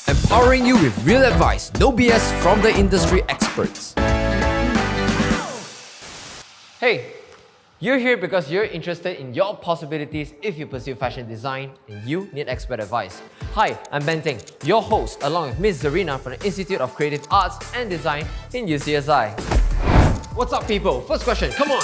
Empowering you with real advice, no BS from the industry experts. Hey, you're here because you're interested in your possibilities if you pursue fashion design and you need expert advice. Hi, I'm Ben Ting, your host, along with Ms. Zarina from the Institute of Creative Arts and Design in UCSI. What's up, people? First question, come on!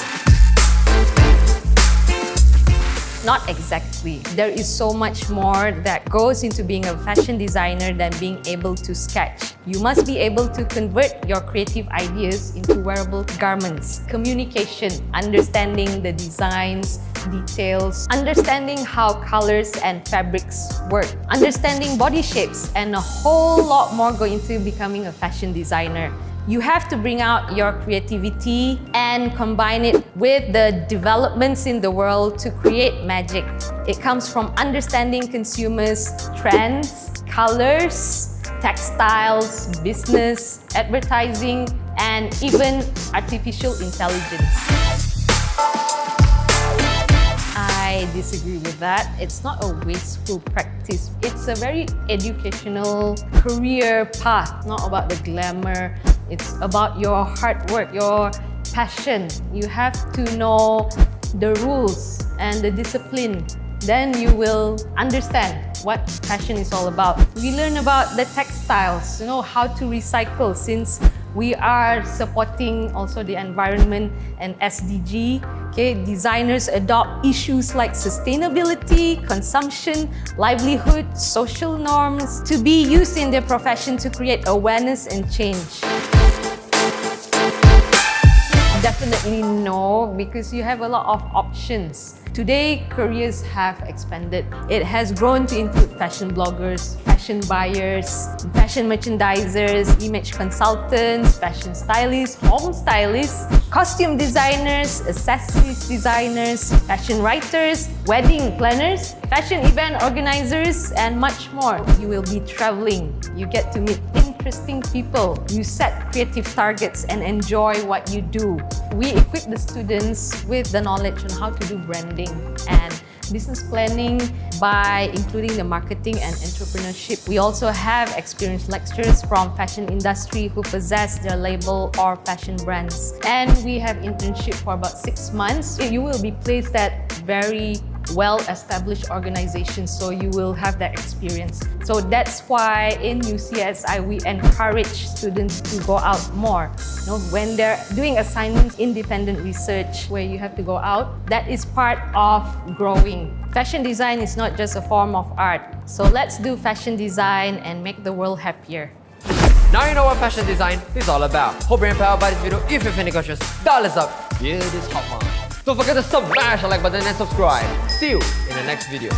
Not exactly. There is so much more that goes into being a fashion designer than being able to sketch. You must be able to convert your creative ideas into wearable garments. Communication, understanding the designs, details, understanding how colors and fabrics work, understanding body shapes, and a whole lot more go into becoming a fashion designer. You have to bring out your creativity and combine it with the developments in the world to create magic. It comes from understanding consumers' trends, colors, textiles, business, advertising, and even artificial intelligence. I disagree with that. It's not a wasteful practice. It's a very educational career path, not about the glamour. It's about your hard work, your passion. You have to know the rules and the discipline. Then you will understand what fashion is all about. We learn about the textiles, how to recycle, since we are supporting also the environment and SDG. Okay, designers adopt issues like sustainability, consumption, livelihood, social norms to be used in their profession to create awareness and change. Definitely no, because you have a lot of options. Today, careers have expanded. It has grown to include fashion bloggers, fashion buyers, fashion merchandisers, image consultants, fashion stylists, home stylists, costume designers, accessories designers, fashion writers, wedding planners, fashion event organizers, and much more. You will be traveling. You get to meet interesting people. You set creative targets and enjoy what you do. We equip the students with the knowledge on how to do branding and business planning by including the marketing and entrepreneurship. We also have experienced lecturers from fashion industry who possess their label or fashion brands. And we have internship for about 6 months. You will be placed at very well-established organizations, so you will have that experience. So that's why in UCSI we encourage students to go out more. When they're doing assignments, independent research where you have to go out, that is part of growing. Fashion design is not just a form of art. So let's do fashion design and make the world happier. Now you know what fashion design is all about. Hope you're empowered by this video. If you have any questions, dial us up. Here this hot one. Don't forget to smash the like button and subscribe. See you in the next video.